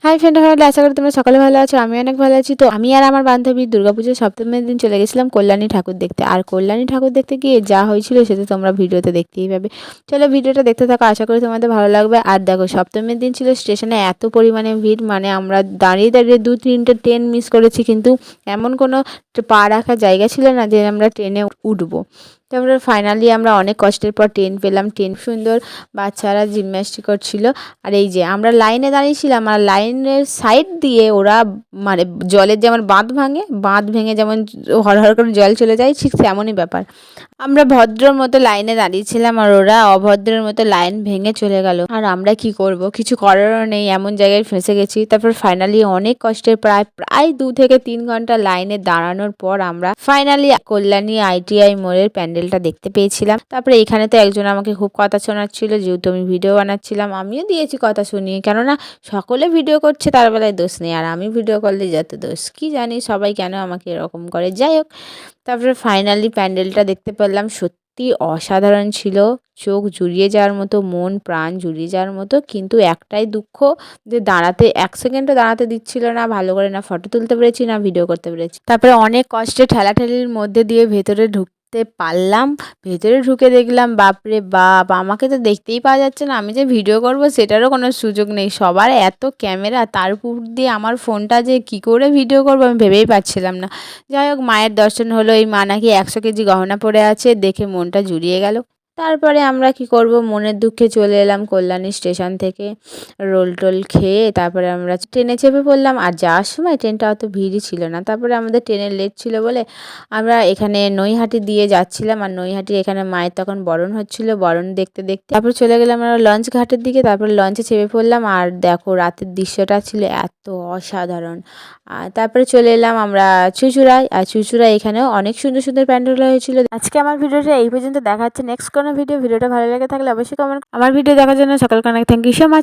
Hi friend, hello, আশা করি তোমরা সকলে ভালো আছো। আমি অনেক ভালো আছি। তো আমি আর আমার বান্ধবী দুর্গাপুজোর সপ্তমীর দিন চলে গেছিলাম কল্যাণী ঠাকুর দেখতে। আর কল্যাণী ঠাকুর দেখতে গিয়ে যা হয়েছিল সেটা তোমরা ভিডিওতে দেখতেই পাবে। চলো ভিডিওটা দেখতে থাকো, আশা করি তোমাদের ভালো লাগবে। আর দেখো, সপ্তমীর দিন ছিল, স্টেশনে এত পরিমাণে ভিড়, মানে আমরা দাঁড়িয়ে দাঁড়িয়ে 2-3টে ট্রেন মিস করেছি, কিন্তু এমন কোনো পা রাখার জায়গা ছিল না যে আমরা ট্রেনে উঠবো। তারপরে ফাইনালি আমরা অনেক কষ্টের পর ট্রেন পেলাম। ট্রেন সুন্দর, বাচ্চারা জিমন্যাস্টিক করছিল। আর এই যে আমরা লাইনে দাঁড়িয়েছিলাম, আর লাইনের সাইড দিয়ে ওরা মানে জলের যেমন বাঁধ ভেঙে যেমন হরহর করে জল চলে যায়, ঠিক তেমনই ব্যাপার। আমরা ভদ্রর মতো লাইনে দাঁড়িয়েছিলাম, আর ওরা অভদ্রের মতো লাইন ভেঙে চলে গেল। আর আমরা কি করব, কিছু করারও নেই, এমন জায়গায় ফেঁসে গেছি। তারপর ফাইনালি অনেক কষ্টের প্রায় 2 থেকে 3 ঘন্টা লাইনে দাঁড়ানোর পর আমরা ফাইনালি কল্যাণী ITI মোড়ের প্যান্ডেলটা দেখতে পেয়েছিলাম। তারপরে এখানে তো একজন আমাকে খুব কথা শোনাচ্ছিল, যেহেতু আমি ভিডিও বানাচ্ছিলাম। আমিও দিয়েছি কথা শুনিয়ে, কেননা সকলে ভিডিও করছে, তার বেলায় দোষ নেই, আর আমি ভিডিও করলে যত দোষ। কি জানি সবাই কেন আমাকে এরকম করে, যাই হোক। তারপরে ফাইনালি প্যান্ডেলটা দেখতে পেলাম, সত্যি অসাধারণ ছিল, চোখ জুড়িয়ে যাওয়ার মতো, মন প্রাণ জুড়িয়ে যাওয়ার মতো। কিন্তু একটাই দুঃখ, যে দাঁড়াতে 1 সেকেন্ডও দাঁড়াতে দিচ্ছিল না ভালো করে, না ফটো তুলতে পেরেছি না ভিডিও করতে পেরেছি। তারপরে অনেক কষ্টে ঠেলাঠেলির মধ্যে দিয়ে ভেতরে ঢুকতে পারলাম। ভেতরে ঢুকে দেখলাম, বাপরে বাপ, আমাকে তো দেখতেই পাওয়া যাচ্ছে না, আমি যে ভিডিও করব সেটারও কোনো সুযোগ নেই। সবার এত ক্যামেরা, তার উপর দিয়ে আমার ফোনটা, যে কি করে ভিডিও করব আমি ভেবেই পাচ্ছিলাম না। যাই হোক, মায়ের দর্শন হলো। এই মা নাকি 100 কেজি গহনা পরে আছে, দেখে মনটা জুড়িয়ে গেল। তারপরে আমরা কি করব, মনের দুঃখে চলে এলাম কল্যাণী স্টেশন থেকে। রোল টোল খেয়ে তারপরে আমরা ট্রেনে চেপে পড়লাম। আর যাওয়ার সময় ট্রেনটা অত ভিড়ই ছিল না। তারপরে আমাদের ট্রেনের লেট ছিল বলে আমরা এখানে নৈহাটি দিয়ে যাচ্ছিলাম। আর নৈহাটির এখানে মায়ের তখন বরণ হচ্ছিল, বরণ দেখতে দেখতে তারপর চলে গেলাম আমরা লঞ্চ ঘাটের দিকে। তারপর লঞ্চে চেপে পড়লাম। আর দেখো, রাতের দৃশ্যটা ছিল এত অসাধারণ। আর তারপরে চলে এলাম আমরা চুঁচুড়ায়। আর চুঁচুড়ায় এখানেও অনেক সুন্দর সুন্দর প্যান্ডেল হয়েছিল। আজকে আমার ভিডিওটা এই পর্যন্ত, দেখা হচ্ছে নেক্সট কোনো ভিডিওটা ভালো লেগে থাকলে অবশ্যই কমেন্ট। আমার ভিডিও দেখার জন্য সকলকে অনেক থ্যাংক ইউ সো মাচ।